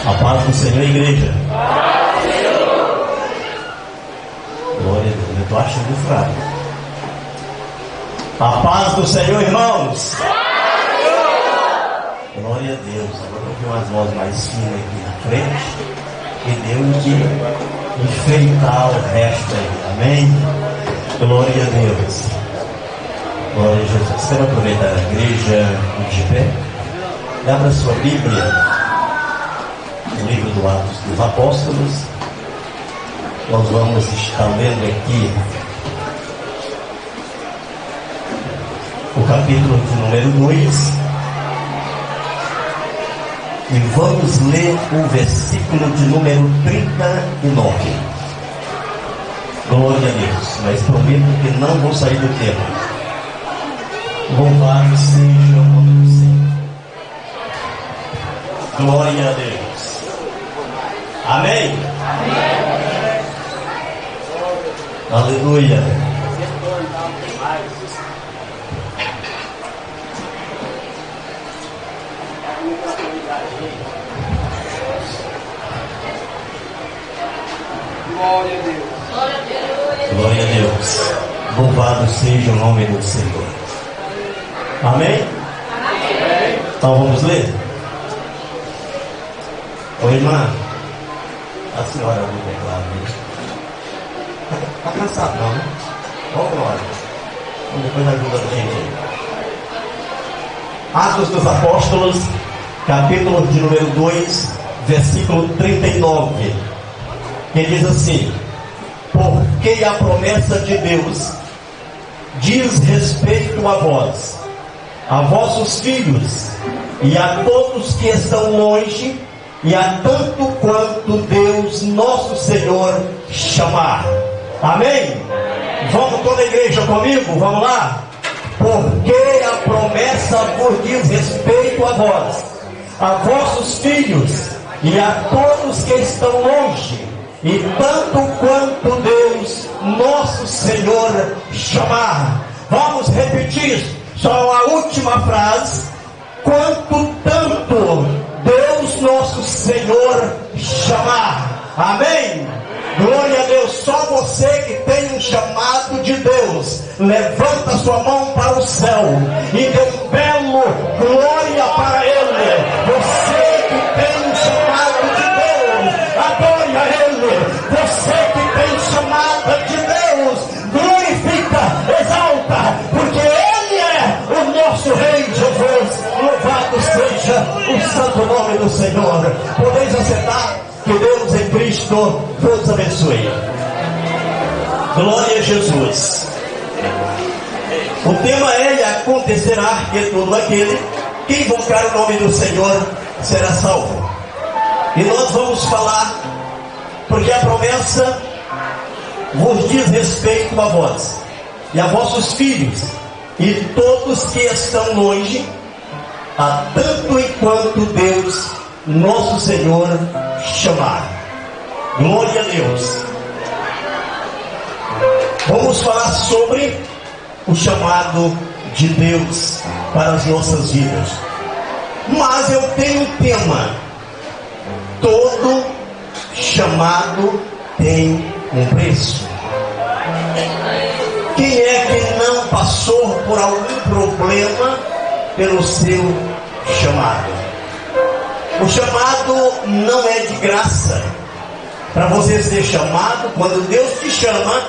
A paz do Senhor, igreja. Glória a Deus, eu estou achando fraco. A paz do Senhor, irmãos. Glória a Deus. Agora eu vi umas vozes mais finas aqui na frente. E Deus de enfeitar o resto aí. Amém? Glória a Deus. Glória a Jesus. Quero aproveitar a igreja de pé. Abra sua Bíblia. No livro do Atos dos Apóstolos, nós vamos estar lendo aqui o capítulo de número 2 e vamos ler o versículo de número 39. Glória a Deus, mas prometo que não vou sair do tema. Louvado seja o nome do Senhor. Glória a Deus. Amém? Amém. Aleluia. Glória a Deus. Glória a Deus. Louvado seja o nome do Senhor. Amém? Amém. Então vamos ler? Oi, irmã. A senhora do teclado. Está cansado não, né? Vamos embora. Então depois ajuda a gente aí. Atos dos Apóstolos, capítulo de número 2, versículo 39. Que diz assim: porque a promessa de Deus diz respeito a vós, a vossos filhos e a todos que estão longe, e a tanto quanto Deus nosso Senhor chamar. Amém? Vamos toda a igreja comigo? Vamos lá? Porque a promessa vos diz respeito a vós, a vossos filhos e a todos que estão longe, e tanto quanto Deus nosso Senhor chamar. Vamos repetir só a última frase. Quanto tanto Deus nosso Senhor chamar. Amém? Glória a Deus. Só você que tem um chamado de Deus, levanta sua mão para o céu e dê um belo glória para Ele. Você que tem um chamado de Deus, adore a Ele. Você que tem um chamado de Deus, glorifica, exalta, porque Ele é o nosso Rei Jesus. Louvado seja o santo nome do Senhor. Podeis aceitar? Que Deus em Cristo vos abençoe. Glória a Jesus. O tema é: e acontecerá que todo aquele que invocar o nome do Senhor será salvo. E nós vamos falar, porque a promessa vos diz respeito a vós e a vossos filhos e todos que estão longe, a tanto enquanto Deus nosso Senhor chamar. Glória a Deus. Vamos falar sobre o chamado de Deus para as nossas vidas. Mas eu tenho um tema: todo chamado tem um preço. Quem é que não passou por algum problema pelo seu chamado? O chamado não é de graça. Para você ser chamado, quando Deus te chama,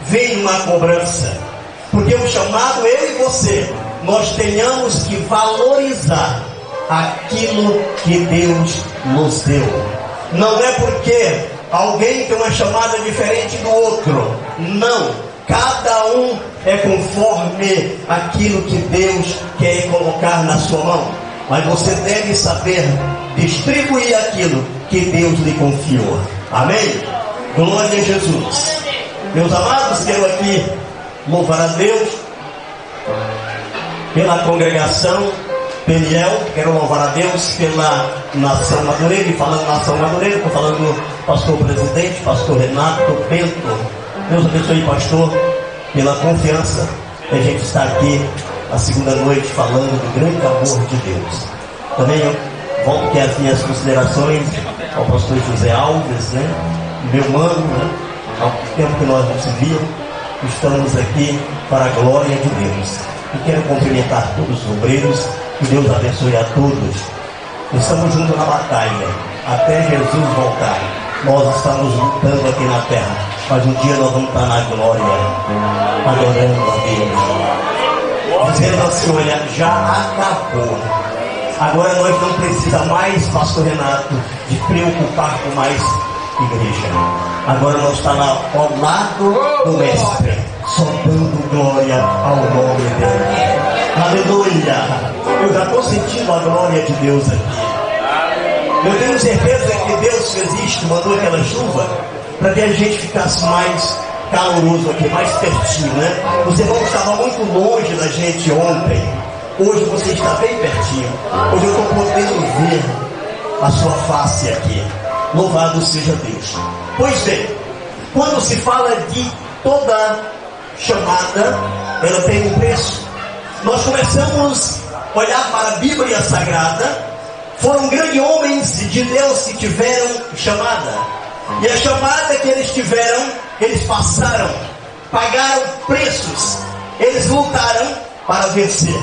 vem uma cobrança. Porque o chamado, eu e você, nós tenhamos que valorizar aquilo que Deus nos deu. Não é porque alguém tem uma chamada diferente do outro. Não. Cada um é conforme aquilo que Deus quer colocar na sua mão. Mas você deve saber distribuir aquilo que Deus lhe confiou. Amém? Glória a Jesus. Meus amados, quero aqui louvar a Deus pela congregação Peniel. Quero louvar a Deus pela nação Madureira. E falando nação Madureira, estou falando do pastor presidente, pastor Renato Bento. Deus abençoe, pastor, pela confiança que a gente está aqui a segunda noite falando do grande amor de Deus. Também Volto aqui as minhas considerações ao pastor José Alves, né? Meu mano, né? Há muito tempo que nós não se víamos, estamos aqui para a glória de Deus. E quero cumprimentar todos os obreiros, que Deus abençoe a todos. Estamos juntos na batalha, até Jesus voltar. Nós estamos lutando aqui na terra, mas um dia nós vamos estar na glória, adorando a Deus, dizendo assim: olha, já acabou. Agora nós não precisamos mais, pastor Renato, de preocupar com mais igreja. Agora nós estamos ao lado do mestre, só dando glória ao nome dele. Aleluia! Eu já estou sentindo a glória de Deus aqui. Eu tenho certeza que Deus fez isto, mandou aquela chuva para que a gente ficasse mais caloroso aqui, mais pertinho, né? Os irmãos estavam muito longe da gente ontem. Hoje você está bem pertinho. Hoje eu estou podendo ver a sua face aqui. Louvado seja Deus. Pois bem, quando se fala de toda chamada, ela tem um preço. Nós começamos a olhar para a Bíblia Sagrada. Foram grandes homens de Deus que tiveram chamada. E a chamada que eles tiveram, eles passaram, pagaram preços, eles lutaram para vencer.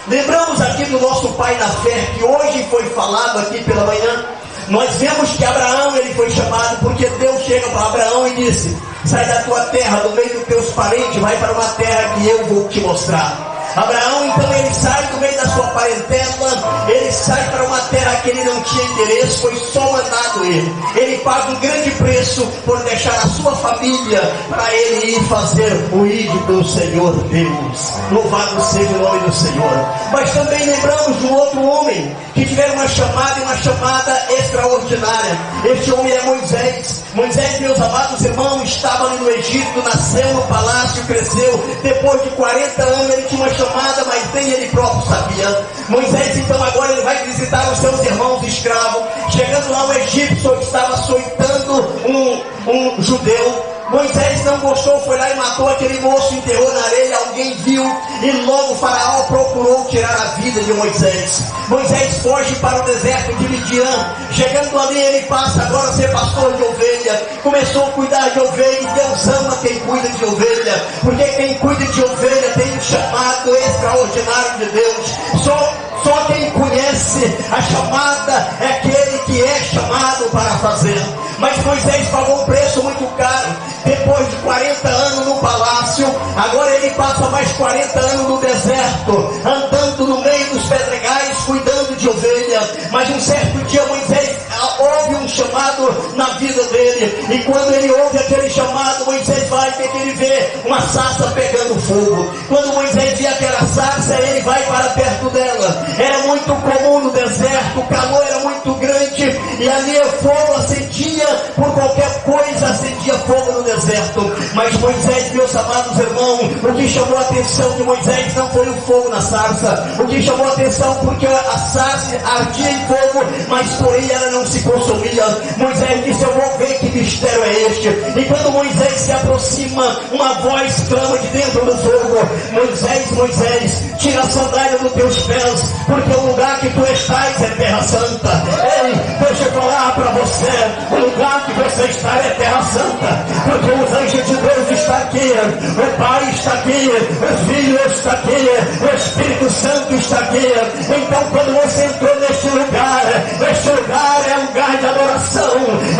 Lembramos aqui do nosso pai na fé, que hoje foi falado aqui pela manhã. Nós vemos que Abraão, ele foi chamado porque Deus chega para Abraão e disse: sai da tua terra, do meio dos teus parentes, vai para uma terra que eu vou te mostrar. Abraão então ele sai do meio da sua parentela, ele sai para uma terra que ele não tinha interesse, foi só mandado ele. Ele paga um grande preço por deixar a sua família para ele ir fazer o ídolo do Senhor Deus. Louvado seja o nome do Senhor. Mas também lembramos de um outro homem que tiveram uma chamada e uma chamada extraordinária. Este homem é Moisés. Moisés, meus amados irmãos, estava ali no Egito, nasceu no palácio, cresceu. Depois de 40 anos ele tinha uma chamada, mas nem ele próprio sabia. Moisés então agora ele vai visitar os seus irmãos escravos. Chegando lá, o egípcio estava açoitando um judeu. Moisés não gostou, foi lá e matou aquele moço, enterrou na areia. Alguém viu e logo o faraó procurou tirar a vida de Moisés. Moisés foge para o deserto de Midian. Chegando ali, ele passa agora a ser pastor de ovelha. Começou a cuidar de ovelha, e Deus ama quem cuida de ovelha, porque quem cuida de ovelha tem um chamado extraordinário de Deus. Só quem conhece a chamada é aquele que é chamado para fazer. Mas Moisés pagou um preço muito caro. Depois de 40 anos no palácio, agora ele passa mais 40 anos no deserto, andando no meio dos pedregais, cuidando de ovelha. Mas um certo dia Moisés ouve um chamado na vida dele. E quando ele ouve aquele chamado, Moisés vai, o que ele vê? Uma sarça pegando fogo. Quando Moisés vê aquela sarça, ele vai para perto dela. Era muito comum no deserto, o calor era muito grande, e ali o fogo acendia, por qualquer coisa acendia fogo no deserto. Mas Moisés, meus amados irmãos, o que chamou a atenção de Moisés não foi o fogo na sarça. O que chamou a atenção porque a sarça ardia em fogo, mas porém ela não se consumia. Moisés disse: eu vou ver que mistério é este. E quando Moisés se aproxima, uma voz clama de dentro do fogo: Moisés, Moisés, tira a sandália dos teus pés, porque o lugar que tu estás é terra santa. Ei, deixa eu falar para você, o lugar que você está é terra santa, porque os anjos de Deus estão aqui, o Pai está aqui, o Filho está aqui, o Espírito Santo está aqui. Então quando você entrou neste lugar é lugar de adoração.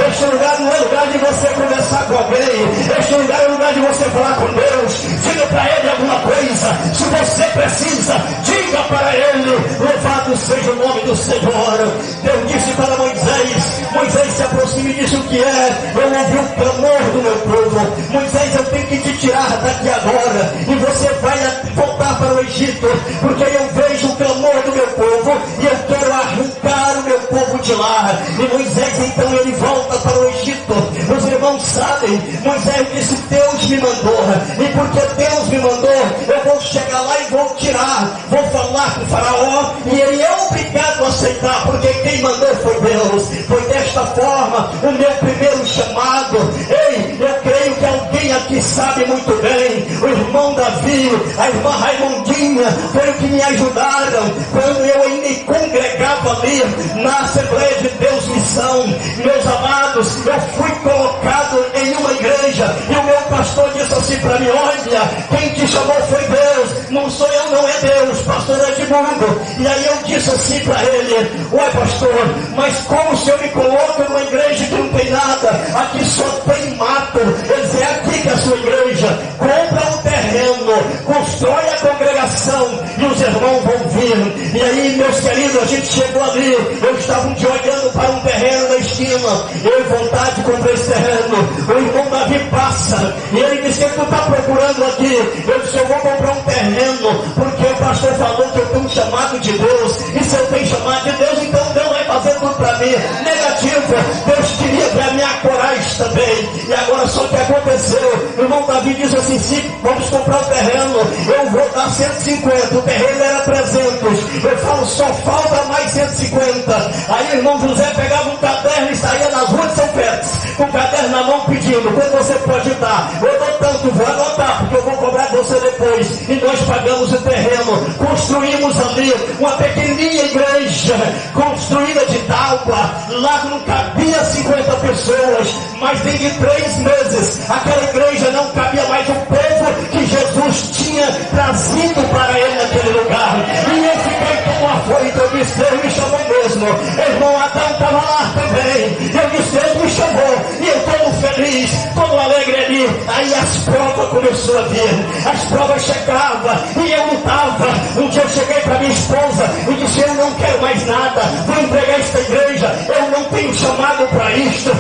Este lugar não é lugar de você conversar com alguém. Este lugar é lugar de você falar com Deus. Diga para Ele alguma coisa. Se você precisa, diga para Ele. Louvado seja o nome do Senhor. Deus disse para Moisés se aproxima e disse: o que é? Eu ouvi o clamor do meu povo. Moisés, eu tenho que te tirar daqui agora, e você vai voltar para o Egito, porque eu vejo o clamor do meu povo e eu quero arrancar o meu povo de lá. E Moisés então ele volta para o Egito. Os irmãos sabem, Moisés disse: Deus me mandou, e porque Deus me mandou, eu vou chegar lá e vou tirar, vou falar com o faraó, e ele é obrigado a aceitar, porque quem mandou foi Deus. Foi desta forma o meu primeiro chamado. Ei, eu creio que alguém aqui sabe muito bem. O irmão Davi, a irmã Raimundinha, foi o que me ajudaram quando eu ainda congregava estava ali na Assembleia de Deus Missão. Meus amados, eu fui colocado em uma igreja e o meu pastor disse assim para mim: olha, quem te chamou foi Deus, não sou eu, não é Deus, pastor Edmundo. E aí eu disse assim para ele: ué pastor, mas como o senhor me coloca numa igreja que não tem nada? Aqui só tem mato. Ele disse: é aqui que é a sua igreja, compra um terreno, constrói a congregação e os irmãos vão vir. E aí, meus queridos, a gente chegou ali, eu estava um dia olhando para um terreno na esquina, eu em vontade de comprar esse terreno. O irmão Davi passa e ele disse: o que tu está procurando aqui? Eu disse: eu vou comprar um terreno porque o pastor falou que eu tenho um chamado de Deus, e se eu tenho chamado de Deus, então Deus vai fazer tudo para mim. Negativo, Deus queria ver a minha coragem também. E agora só que aconteceu, o irmão Davi disse assim: sim, vamos comprar o terreno, eu vou dar 150, o terreno era 300, eu falo, só falta mais 150. Aí o irmão José pegava um caderno e saía nas ruas de São Félix, com o caderno na mão pedindo: quando você pode dar? Eu dou tanto, vou anotar, porque eu vou cobrar de você depois. E nós pagamos o terreno, construímos ali uma pequenininha igreja, construída de tábua, lá não cabia 50 pessoas, mas dentro de 3 meses, aquela igreja não cabia mais o povo que Jesus tinha trazido para ele naquele lugar. E eu fiquei tão afoito, eu disse: Deus me chamou mesmo. Irmão Adão estava lá também, eu disse: Deus me chamou, e eu todo feliz, todo alegre ali. Aí as provas começaram a vir, as provas chegavam, e eu lutava. Um dia eu cheguei para minha esposa e disse: eu não quero mais nada, vou entregar esta igreja, eu não tenho chamado para isto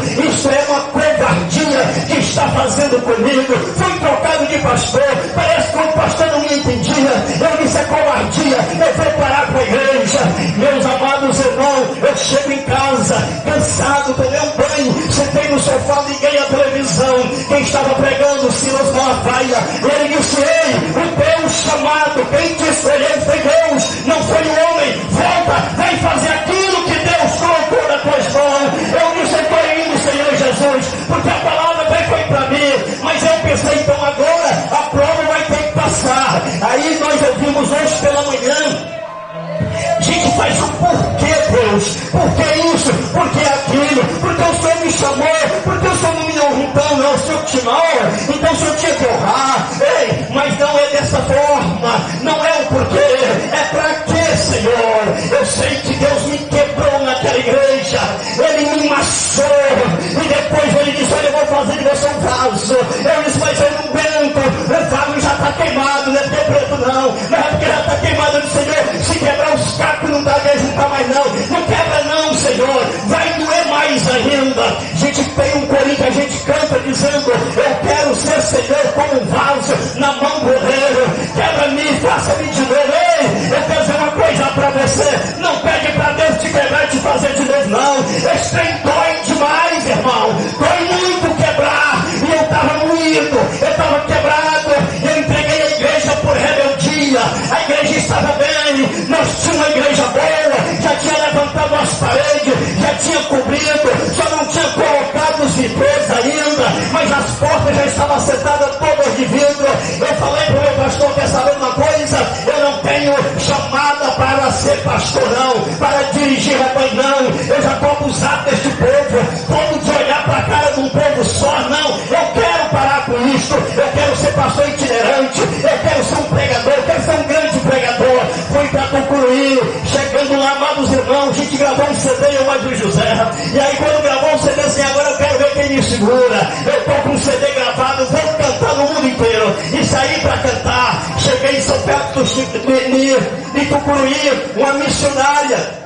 é uma covardia que está fazendo comigo. Fui trocado de pastor, parece que o pastor não me entendia. Eu disse: é covardia, eu vou parar com a igreja. Meus amados irmãos, eu chego em casa cansado, tomei um banho, sentei no sofá, liguei a televisão. Quem estava pregando? Silas Malafaia. Ele disse: ei, o teu chamado, quem disse ele foi Deus, não foi o homem. Volta, vai fazer aquilo que Deus colocou na tua mão. Eu disse: eu estou indo, Senhor Jesus, porque a palavra até foi para mim. Mas eu pensei: então agora a prova vai ter que passar. Aí nós ouvimos hoje pela manhã, gente, faz o porquê, Deus, por que isso, por que aquilo, porque o Senhor me chamou, porque o Senhor não me honrou, então não, o Senhor te honra, então o Senhor tinha que honrar. Ei, mas não é dessa forma, não é o porquê, é para quê, Senhor? Eu sei que Deus me quebrou naquela igreja, Ele me massou, e depois Ele disse: olha, eu vou fazer de você um vaso. Eu disse: mas eu não aguento, o vaso já está queimado, não é porque é preto não, mas é porque já está queimado. Eu disse: Senhor, se quebrar os cacos não dá mesmo, não dá mais não, não quebra não, Senhor, vai doer mais ainda. A gente tem um corinho que a gente canta dizendo: eu quero ser, Senhor, como um vaso na mão do oleiro, quebra-me, faça-me de novo. Ei, eu quero dizer uma coisa para você: não pede para Deus te quebrar e te fazer de novo não. Esse trem dói demais, irmão, dói muito quebrar. E eu estava moído, eu estava quebrado, eu entreguei a igreja por rebeldia. A igreja estava bem, nós tínhamos uma igreja boa, já tinha levantado as paredes, já tinha cobrido, só não tinha colocado os vitrôs ainda, mas as portas já estavam assentadas todas de vidro. Eu falei para o meu pastor: quer saber uma coisa? Eu não tenho chamada para ser pastor não, para dirigir rebanho não, eu já estou abusado deste povo, todo dia olhar para a cara de um povo só, não, eu quero parar com isto, eu quero ser pastor itinerante, eu quero ser um pregador, eu quero ser um grande pregador. Fui para concluir, chegando lá, amados irmãos, a gente gravou um CD, eu mais o José, e aí quando gravou um CD assim: agora eu quero ver quem me segura, eu estou com um CD gravado, vou cantar no mundo inteiro, e saí para cantar. Cheguei em São Pedro de Tucuruí, uma missionária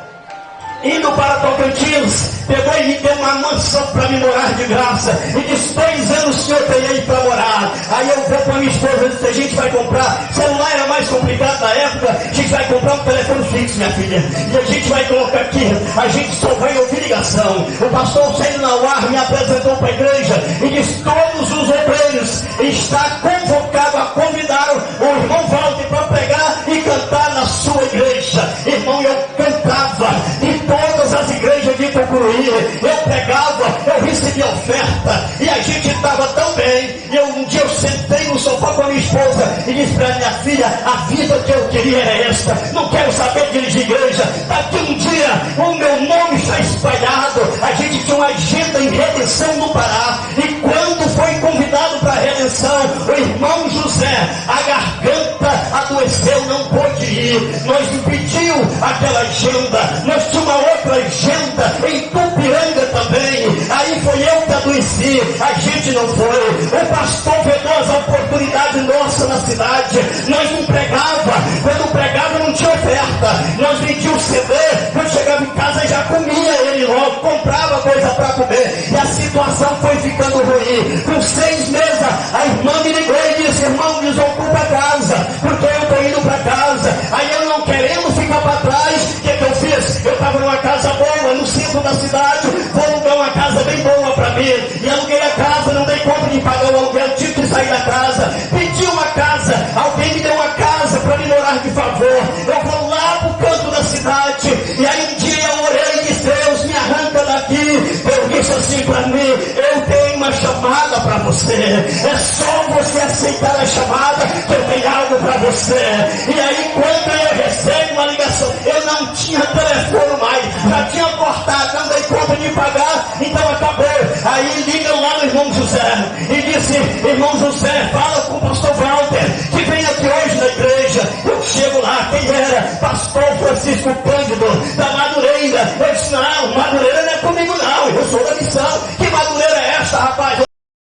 indo para Tocantins, pegou e me deu uma mansão para me morar de graça, e disse: 2 anos o senhor tem aí para morar. Aí eu vou para minha esposa e disse: a gente vai comprar, celular era mais complicado na época, a gente vai comprar um telefone fixo, minha filha, e a gente vai colocar aqui, a gente só vai ouvir ligação. O pastor Célio Nauar me apresentou para a igreja e disse: todos os obreiros está convocado a convidar o irmão Walter para pregar e cantar na sua igreja. Irmão, eu cantava em todas as igrejas de Tucuruí, eu pregava, eu recebi oferta, e a gente estava tão bem. E um dia eu sentei no sofá com a minha esposa e disse: disse para minha filha: a vida que eu queria era esta, não quero saber de dirigir igreja. Daqui um dia o meu nome está espalhado. A gente tinha uma agenda em Redenção no Pará, e quando foi convidado para a Redenção, o irmão José, a garganta adoeceu, não pôde ir. Nós impediu aquela agenda. Nós tínhamos uma outra agenda em Tupiranga também. Aí foi eu que adoeci, a gente não foi. O pastor vedou a oportunidade nossa na cidade. Nós não pregava, quando pregava não tinha oferta. Nós vendíamos CD, quando chegava em casa já comia ele logo, comprava coisa para comer. E a situação foi ficando ruim. Com 6 meses, a irmã me ligou e disse: irmão, desocupa a casa, porque eu estou indo para casa. Aí eu, não querendo ficar para trás, o que eu fiz? Eu estava numa casa boa, no centro da cidade, vou alugar uma casa bem boa para mim. E aluguei a casa, não dei conta de pagar o aluguel, tive que sair da casa. Pedi uma casa, alguém me deu uma casa para me morar de favor. Eu vou lá para o canto da cidade. E aí um dia eu orei e disse: Deus, me arranca daqui. Deus disse assim para mim: eu tenho uma chamada para você. É só você aceitar a chamada que eu tenho algo para você. E aí quando eu recebo uma ligação, eu não tinha telefone mais, já tinha cortado, não dei conta de pagar, então acabou. Aí liga lá no irmão José e disse: irmão José, fala com o pastor Walter que vem aqui hoje na igreja. Eu chego lá, quem era? Pastor Francisco Pan